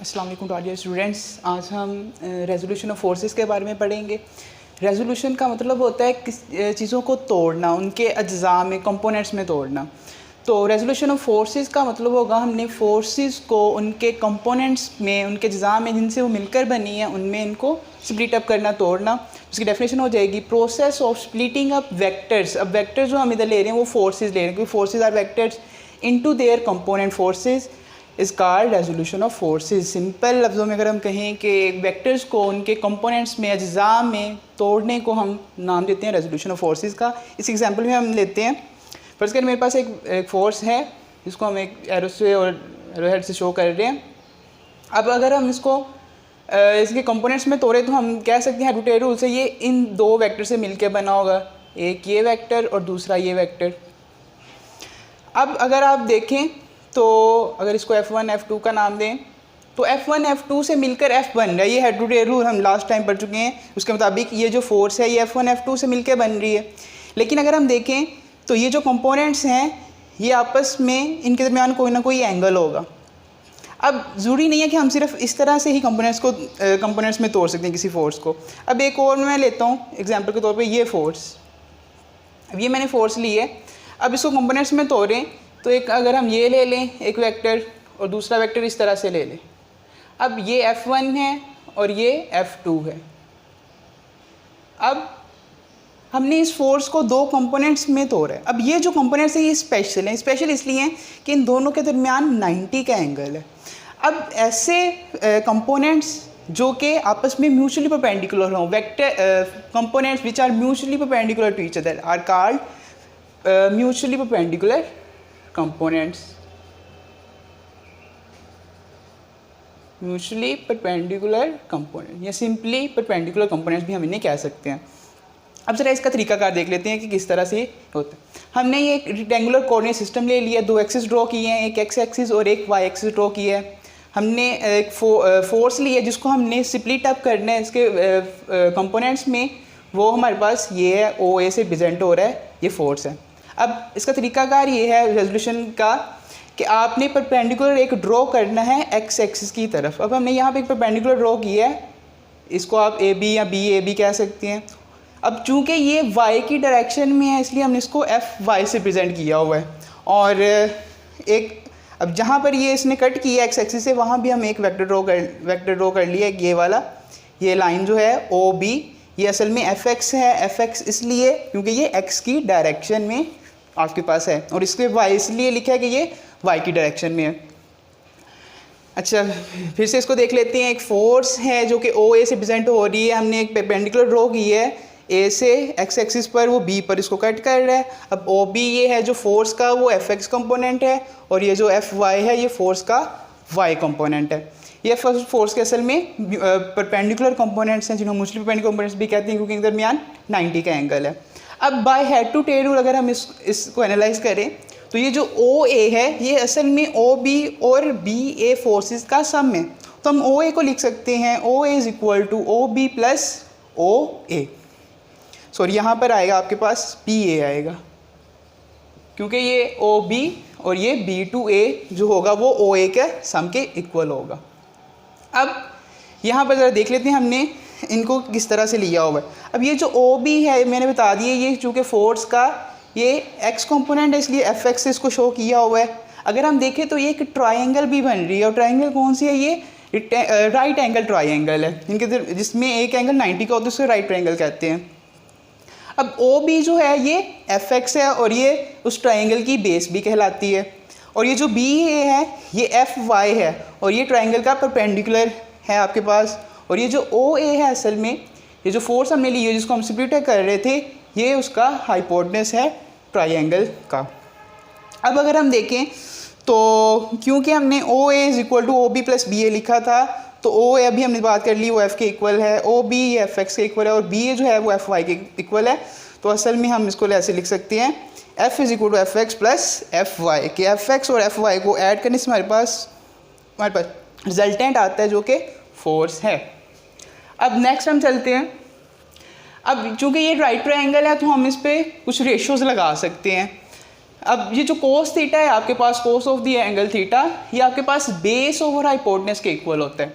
अस्सलाम वालेकुम to all dear students. आज हम रेजोल्यूशन ऑफ फोर्सेस के बारे में पढ़ेंगे। रेजोल्यूशन का मतलब होता है किस चीज़ों को तोड़ना, उनके अज्जा में, कंपोनेंट्स में तोड़ना। तो रेजोल्यूशन ऑफ फोर्सेस का मतलब होगा हमने फोर्सेस को उनके कंपोनेंट्स में, उनके अज्जा में जिनसे वो मिलकर बनी है, उनमें इनको स्प्लिट अप करना, तोड़ना। उसकी डेफिनेशन हो जाएगी process of splitting up vectors. अब वेक्टर्स जो हम इधर ले रहे हैं वो फोर्सेस ले रहे हैं, क्योंकि forces are vectors into their component forces is called resolution of forces. Simple लफ्ज़ों में अगर हम कहें कि वेक्टर्स को उनके कंपोनेंट्स में, अज्जा में तोड़ने को हम नाम देते हैं रेजोल्यूशन ऑफ फोर्सेस का। इस एग्जांपल में हम लेते हैं, फर्स्ट कर मेरे पास एक फोर्स है जिसको हम एक एरो से और एरोहेड से शो कर रहे हैं। अब अगर हम इसको इसके कंपोनेंट्स में तोड़े तो हम कह सकते हैं हेड रूल से ये इन दो वेक्टर से मिलकर बना होगा, एक ये वेक्टर और दूसरा ये वेक्टर। अब अगर आप देखें तो अगर इसको F1 F2 का नाम दें तो F1 F2 से मिलकर F बन रहा है। ये हेड टू टेल रूल हम लास्ट टाइम पढ़ चुके हैं, उसके मुताबिक ये जो फोर्स है ये F1 F2 से मिलकर बन रही है। लेकिन अगर हम देखें तो ये जो कंपोनेंट्स हैं ये आपस में, इनके दरमियान कोई ना कोई एंगल होगा। अब ज़रूरी नहीं है कि हम सिर्फ इस तरह से ही कंपोनेंट्स में तोड़ सकते हैं किसी फोर्स को। अब एक और मैं लेता हूँ एग्जाम्पल के तौर पर ये फोर्स। अब ये मैंने फोर्स ली है, अब इसको कंपोनेंट्स में तोड़ें तो एक अगर हम ये ले लें एक वेक्टर और दूसरा वेक्टर इस तरह से ले लें। अब ये F1 है और ये F2 है। अब हमने इस फोर्स को दो कंपोनेंट्स में तोड़ा है। अब ये जो कंपोनेंट्स हैं ये स्पेशल हैं। स्पेशल इसलिए हैं कि इन दोनों के दरमियान 90 का एंगल है। अब ऐसे कंपोनेंट्स जो कि आपस में म्यूचुअली परपेंडिकुलर हों, vector components which are mutually perpendicular to each other are called mutually perpendicular components. Mutually perpendicular component या सिंपली परपेंडिकुलर कंपोनेंट्स भी हम इन्हें कह सकते हैं। अब जरा इसका तरीकाकार देख लेते हैं कि किस तरह से होता है। हमने ये एक रेक्टेंगुलर कोऑर्डिनेट सिस्टम ले लिया, दो एक्सिस ड्रॉ किए हैं, एक एक्स एक्सिस और एक वाई एक्सिस ड्रॉ किया है। हमने एक फोर्स लिया जिसको हमने स्प्लिट अप करना है इसके कंपोनेंट्स में, वो हमारे पास ये है, ओ ए से प्रेजेंट हो रहा है, ये फोर्स है। अब इसका तरीकाकार ये है रेजोल्यूशन का कि आपने परपेंडिकुलर एक ड्रॉ करना है एक्स एक्सिस की तरफ। अब हमने यहाँ पे एक परपेंडिकुलर ड्रॉ किया है, इसको आप ए बी या बी ए बी कह सकते हैं। अब चूंकि ये वाई की डायरेक्शन में है इसलिए हमने इसको एफ वाई से प्रेजेंट किया हुआ है। और एक अब जहाँ पर ये इसने कट किया एक्स एक्सिस से वहाँ भी हम एक वेक्टर ड्रॉ कर लिया, ये वाला, ये लाइन जो है ओ बी, ये असल में एफ एक्स है। एफ एक्स इसलिए क्योंकि ये एक्स की डायरेक्शन में आपके पास है, और इसके वाई इसलिए लिखा है कि ये वाई की डायरेक्शन में है। अच्छा, फिर से इसको देख लेते हैं। एक फोर्स है जो कि ओ ए से प्रेजेंट हो रही है। हमने एक परपेंडिकुलर ड्रॉ की है ए से एक्स एक्सिस पर, वो बी पर इसको कट कर रहा है। अब ओ बी ये है जो फोर्स का, वो एफ एक्स कंपोनेंट है, और ये जो एफ वाई है ये फोर्स का वाई कंपोनेंट है। ये फोर्स के असल में परपेंडिकुलर कंपोनेंट्स हैं जिन्हें म्यूचुअली परपेंडिकुलर कंपोनेंट्स भी कहते हैं, क्योंकि इनके दरमियान 90 का एंगल है। अब by head to tail rule अगर हम इसको एनालाइज करें तो ये जो ओ ए है ये असल में ओ बी और बी ए फोर्सेस का सम है। तो हम ओ ए को लिख सकते हैं O A is equal to O B plus O A. Sorry, यहाँ पर आएगा आपके पास बी ए आएगा, क्योंकि ये ओ बी और ये बी टू ए जो होगा वो ओ ए के सम के इक्वल होगा। अब यहाँ पर ज़रा देख लेते हैं हमने इनको किस तरह से लिया हुआ है। अब ये जो ओ बी है मैंने बता दिया, ये चूँकि फोर्स का ये एक्स कंपोनेंट है इसलिए एफ एक्स से इसको शो किया हुआ है। अगर हम देखें तो ये एक ट्रायंगल भी बन रही है, और ट्रायंगल कौन सी है? ये राइट एंगल ट्रायंगल है, इनके जिसमें एक एंगल 90 का होता है, उसको राइट ट्रायंगल कहते हैं। अब ओ बी जो है ये एफ एक्स है और ये उस ट्रायंगल की बेस भी कहलाती है। और ये जो बी ए है ये एफ वाई है और ये ट्रायंगल का परपेंडिकुलर है आपके पास। और ये जो ओ ए है असल में ये जो फोर्स हमने ली है जिसको हम स्प्लिट कर रहे थे, ये उसका हाइपोटेनस है ट्रायंगल का। अब अगर हम देखें तो क्योंकि हमने O A is equal to O B plus B A लिखा था, तो ओ ए अभी हमने बात कर ली वो एफ के इक्वल है, ओ बी ये एफ एक्स के इक्वल है, और बी ए जो है वो एफ वाई के इक्वल है। तो असल में हम इसको ऐसे लिख सकते हैं F is equal to F X plus F Y, कि एफ एक्स और एफ वाई को ऐड करने से हमारे पास रिजल्टेंट आता है जो कि फोर्स है। अब नेक्स्ट हम चलते हैं। अब चूँकि ये राइट ट्रायंगल है तो हम इस पर कुछ रेशियोज़ लगा सकते हैं। अब ये जो कोस थीटा है आपके पास, cos of the angle theta, ये आपके पास बेस ओवर हाइपोटेनस के इक्वल होता है।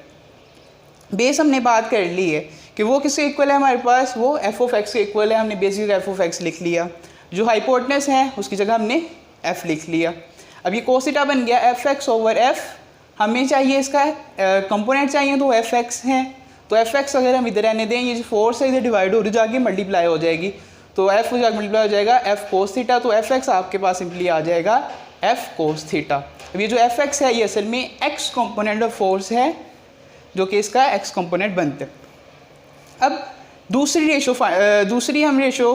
बेस हमने बात कर ली है कि वो किसके इक्वल है हमारे पास, वो एफ ऑफ एक्स के इक्वल है, हमने बेसिक एफ ऑफ एक्स लिख लिया। जो हाइपोटेनस है उसकी जगह हमने एफ लिख लिया। अब ये कोस थीटा बन गया एफ एक्स ओवर एफ। हमें चाहिए इसका कंपोनेंट चाहिए तो एफ एक्स है, तो एफ एक्स अगर हम इधर रहने दें, ये जो फोर्स है इधर डिवाइड हो रही जाके मल्टीप्लाई हो जाएगी, तो एफ हो जाकर मल्टीप्लाई हो जाएगा एफ कोस थीटा, तो एफ एक्स आपके पास सिंपली आ जाएगा एफ कोस थीटा। अब ये जो एफ एक्स है ये असल में एक्स कंपोनेंट ऑफ फोर्स है, जो कि इसका एक्स कंपोनेंट बनते हैं। अब दूसरी हम रेशो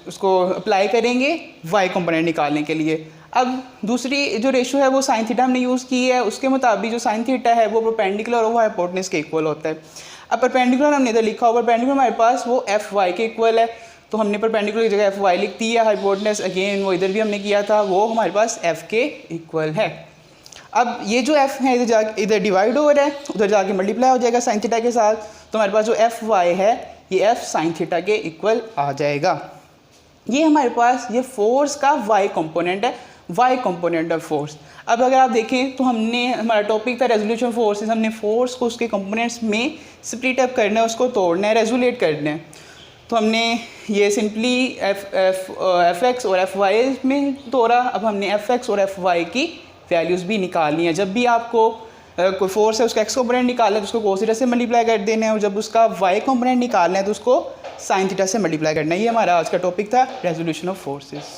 उसको अप्लाई करेंगे वाई कंपोनेंट निकालने के लिए। अब दूसरी जो रेशो है वो साइन थीटा हमने यूज़ की है, उसके मुताबिक जो साइन थीटा है वो परपेंडिकुलर और हाइपोटेनस के इक्वल होता है। अब परपेंडिकुलर हमने इधर लिखा हुआ, परपेंडिकुलर हमारे पास वो एफ वाई के इक्वल है, तो हमने परपेंडिकुलर की जगह एफ वाई लिख दी है। हाइपोटेनस अगेन वो इधर भी हमने किया था, वो हमारे पास एफ के इक्वल है। अब ये जो एफ है इधर डिवाइड हो रहा है, उधर जाके मल्टीप्लाई हो जाएगा साइन थीटा के साथ, तो हमारे पास जो एफ वाई है ये एफ साइन थीटा के इक्वल आ जाएगा। ये हमारे पास ये फोर्स का वाई कंपोनेंट है, वाई कंपोनेंट ऑफ फोर्स। अब अगर आप देखें तो हमने, हमारा टॉपिक था रेजोल्यूशन फोर्सेस, हमने फोर्स को उसके कंपोनेंट्स में स्प्लिट अप करना है, उसको तोड़ना है, रेजोलेट करना है। तो हमने ये सिंपली एफ एक्स और एफ वाई में तोड़ा। अब हमने एफ एक्स और एफ वाई की वैल्यूज़ भी निकालनी है। जब भी आपको कोई फोर्स है उसका एक्स कंपोनेंट निकालना है तो उसको कोस थीटा से मल्टीप्लाई कर देना है, और जब उसका वाई कंपोनेंट निकालना है तो उसको साइन थीटा से मल्टीप्लाई करना है। ये हमारा आज का टॉपिक था रेजोल्यूशन ऑफ फोर्सेस।